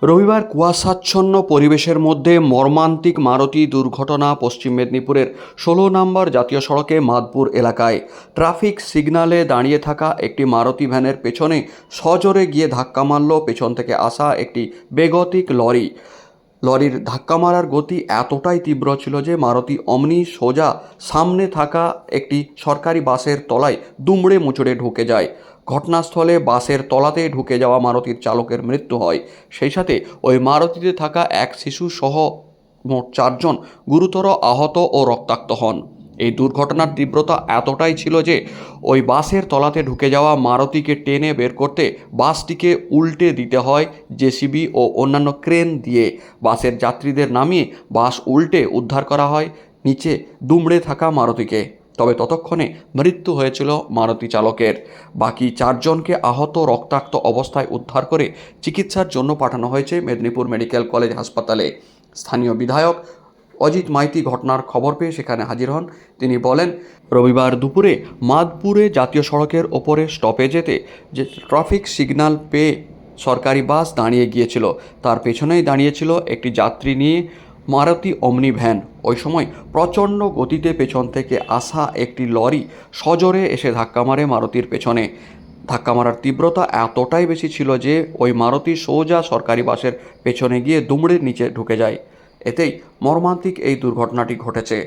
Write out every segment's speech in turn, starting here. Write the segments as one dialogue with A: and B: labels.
A: রবিবার কুয়াশাচ্ছন্ন পরিবেশের মধ্যে মর্মান্তিক মারুতি দুর্ঘটনা পশ্চিম মেদিনীপুরের ১৬ নম্বর জাতীয় সড়কে মাদপুর এলাকায়। ট্রাফিক সিগন্যালে দাঁড়িয়ে থাকা একটি মারুতি ভ্যানের পেছনে সজোরে গিয়ে ধাক্কা মারল পেছন থেকে আসা একটি বেগতিক লরি। লরির ধাক্কা মারার গতি এতটাই তীব্র ছিল যে মারুতি অমনি সোজা সামনে থাকা একটি সরকারি বাসের তলায় দুমড়ে মুচড়ে ঢুকে যায়। ঘটনাস্থলে বাসের তলাতে ঢুকে যাওয়া মারুতির চালকের মৃত্যু হয়। সেই সাথে ওই মারুতিতে থাকা এক শিশু সহ মোট 4 জন গুরুতর আহত ও রক্তাক্ত হন। এই দুর্ঘটনার তীব্রতা এতটাই ছিল যে ওই বাসের তলাতে ঢুকে যাওয়া মারুতিকে টেনে বের করতে বাসটিকে উল্টে দিতে হয় জেসিবি ও অন্যান্য ক্রেন দিয়ে। বাসের যাত্রীদের নামিয়ে বাস উল্টে উদ্ধার করা হয় নিচে দুমড়ে থাকা মারুতিকে। তবে ততক্ষণে মৃত্যু হয়েছিল মারুতি চালকের। বাকি 4 জনকে আহত রক্তাক্ত অবস্থায় উদ্ধার করে চিকিৎসার জন্য পাঠানো হয়েছে মেদিনীপুর মেডিকেল কলেজ হাসপাতালে। স্থানীয় বিধায়ক অজিত মাইতি ঘটনার খবর পেয়ে সেখানে হাজির হন। তিনি বলেন, রবিবার দুপুরে মাদপুরে জাতীয় সড়কের ওপরে স্টপেজেতে যে ট্রাফিক সিগন্যাল পেয়ে সরকারি বাস দাঁড়িয়ে গিয়েছিল, তার পেছনেই দাঁড়িয়েছিল একটি যাত্রী নিয়ে মারুতি অমনি ভ্যান। ওই সময় প্রচণ্ড গতিতে পেছন থেকে আসা একটি লরি সজোরে এসে ধাক্কা মারে মারুতির পেছনে। ধাক্কা মারার তীব্রতা এতটাই বেশি ছিল যে ওই মারুতি সোজা সরকারি বাসের পেছনে গিয়ে দুমড়ে নিচে ঢুকে যায়। এতেই মর্মান্তিক এই দুর্ঘটনাটি ঘটেছে।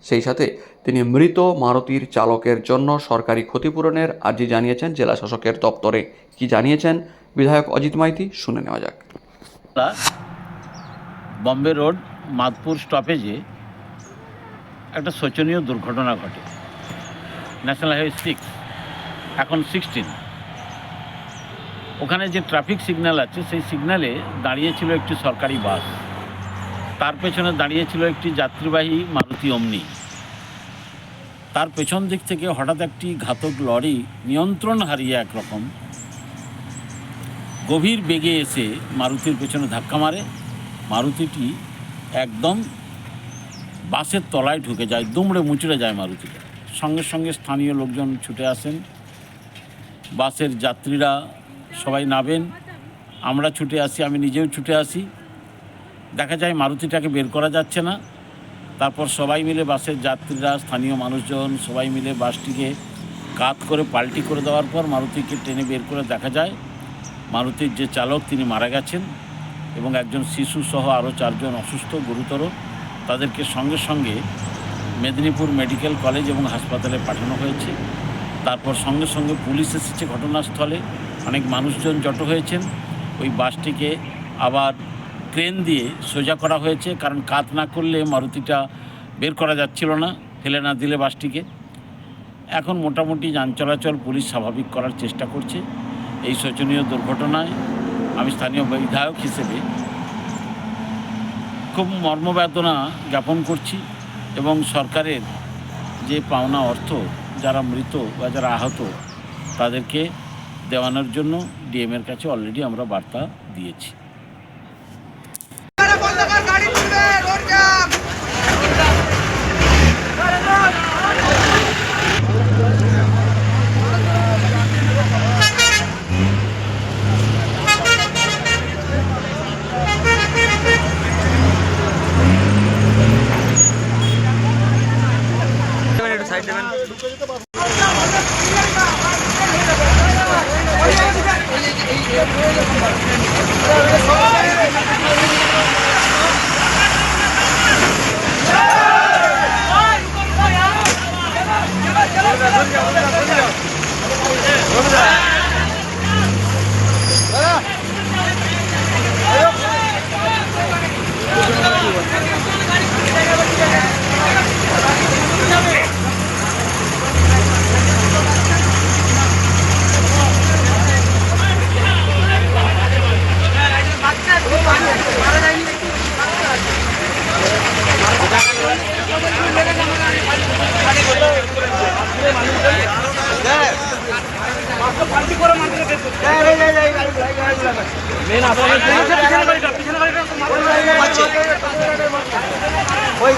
A: সেই সাথে তিনি মৃত মারুতির চালকের জন্য সরকারি ক্ষতিপূরণের আর্জি জানিয়েছেন জেলা শাসকের দপ্তরে। কি জানিয়েছেন বিধায়ক অজিত মাইতি, শুনে নেওয়া যাক।
B: বম্বে রোড মাদপুর স্টপেজে একটা শোচনীয় দুর্ঘটনা ঘটে। ন্যাশনাল হাইওয়ে 6 এখন 16, ওখানে যে ট্রাফিক সিগন্যাল আছে সেই সিগন্যালে দাঁড়িয়েছিল একটি সরকারি বাস, তার পেছনে দাঁড়িয়েছিল একটি যাত্রীবাহী মারুতি অমনি। তার পেছন দিক থেকে হঠাৎ একটি ঘাতক লরি নিয়ন্ত্রণ হারিয়ে একরকম গভীর বেগে এসে মারুতির পেছনে ধাক্কা মারে। মারুতিটি একদম বাসের তলায় ঢুকে যায়, দুমড়ে মুচড়ে যায় মারুতিটা। সঙ্গে সঙ্গে স্থানীয় লোকজন ছুটে আসেন, বাসের যাত্রীরা সবাই নামেন, আমরা ছুটে আসি, আমি নিজেও ছুটে আসি। দেখা যায় মারুতিটাকে বের করা যাচ্ছে না। তারপর সবাই মিলে, বাসের যাত্রীরা, স্থানীয় মানুষজন সবাই মিলে বাসটিকে কাত করে পাল্টি করে দেওয়ার পর মারুতিকে টেনে বের করে দেখা যায় মারুতির যে চালক তিনি মারা গেছেন এবং একজন শিশু সহ আরও 4 জন অসুস্থ গুরুতর। তাদেরকে সঙ্গে সঙ্গে মেদিনীপুর মেডিকেল কলেজ এবং হাসপাতালে পাঠানো হয়েছে। তারপর সঙ্গে সঙ্গে পুলিশ এসেছে ঘটনাস্থলে, অনেক মানুষজন জড়ো হয়েছেন। ওই বাসটিকে আবার ক্রেন দিয়ে সোজা করা হয়েছে, কারণ কাত না করলে মারুতিটা বের করা যাচ্ছিল না, ফেলে না দিলে বাসটিকে। এখন মোটামুটি যান চলাচল পুলিশ স্বাভাবিক করার চেষ্টা করছে। এই শোচনীয় দুর্ঘটনায় আমি স্থানীয় বিধায়ক হিসেবে খুব মর্মবেদনা জ্ঞাপন করছি এবং সরকারের যে পাওনা অর্থ যারা মৃত বা যারা আহত তাদেরকে দেওয়ানোর জন্য ডিএমের কাছে অলরেডি আমরা বার্তা দিয়েছি।
C: ওই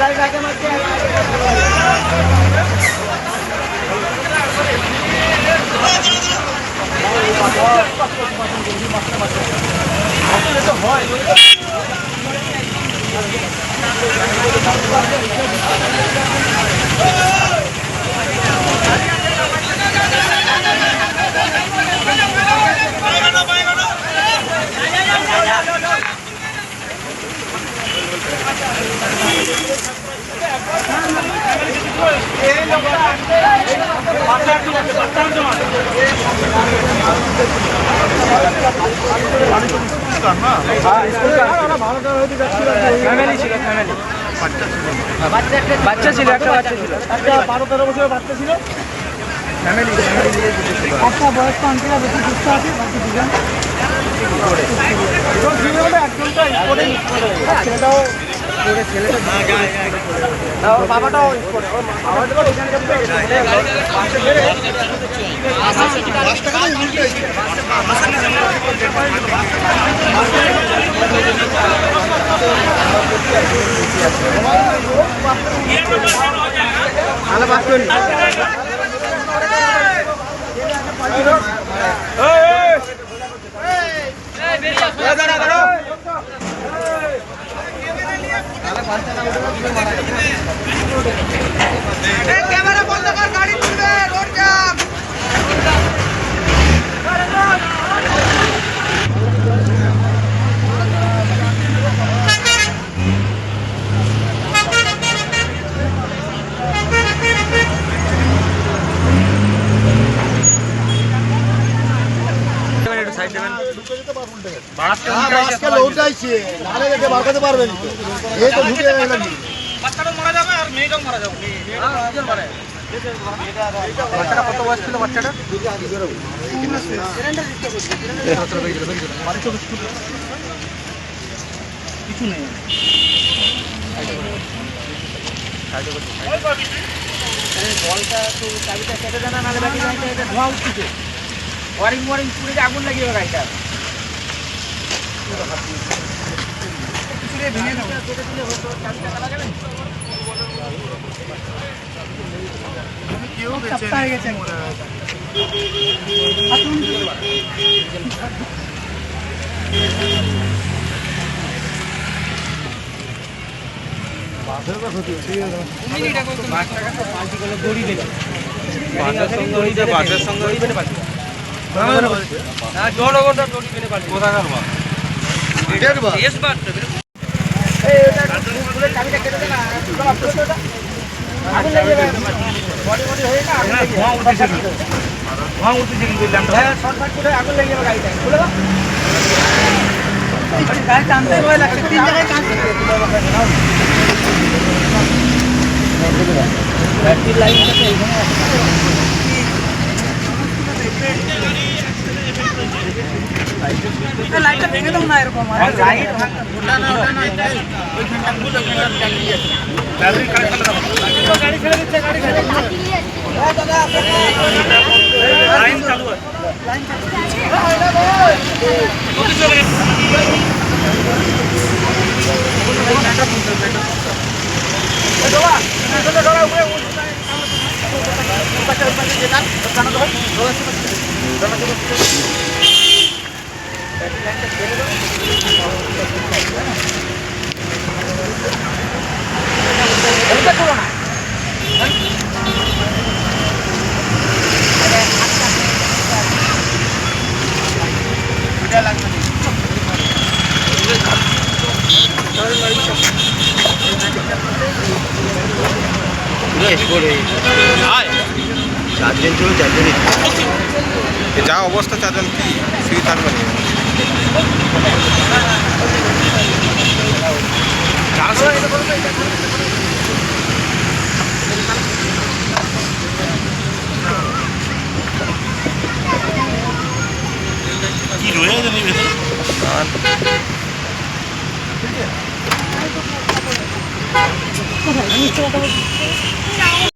C: বাচ্চা ছিল, একটা বাচ্চা ছিল, একটা 12-13 বছরের বাচ্চা ছিল। ফ্যামিলি একটা বয়স্ক আন্টিরা বেশি সুস্থ আছে, বাকি দুজন ছেলেটাও বাবাটাও
D: ক্যামেরা বন্ধ কর, গাড়ি তুলবে, রোড জ্যাম।
E: আজকে লৌটাইছে, নাহলে একে বার করতে পারবে না তো। এই তো ঢুকে গেল নাকি?
C: বাচ্চাটা মারা যাবে আর মেয়েটাও মারা যাবে। বাচ্চাটা কত বয়স ছিল বাচ্চাটা? কিছু নেই। বলটা তো চাবিটা কেটে দেনা, নাহলে বাকি গাড়িটা এটা ধোঁয়া উঠছে। ওয়ারিং পুড়ে আগুন লাগিয়ে গাড়িটা। ভেঙে নেবো, কেটে দিলে হতো, চাবিটা কাটা যাবে। সপ্তাহ হয়ে গেছে। বাসের সঙ্গে চাবিটা কেটে দে না, আগুন লেগে যাবে। বডি হয়ে না ধোঁয়া উঠতেছে, কিন্তু শর্ট সার্কিটে আগুন লেগে যাবে গাড়িটা। খুলে দাও, গাড়ি টানতে ভয় লাগছে, 3 জায়গায় টানতে। ব্যাটারির লাইনটাতে এইখানে লাইটটা ভেঙে দাও না, এরকম লাইট গাড়ি ছেড়ে দিচ্ছে, গাড়ি ছেড়ে দিচ্ছে। লাইন চালু আছে, লাইন
F: যা অবস্থা চারজন কি শুয়ে থাকবে
B: কি রয়ে যাবে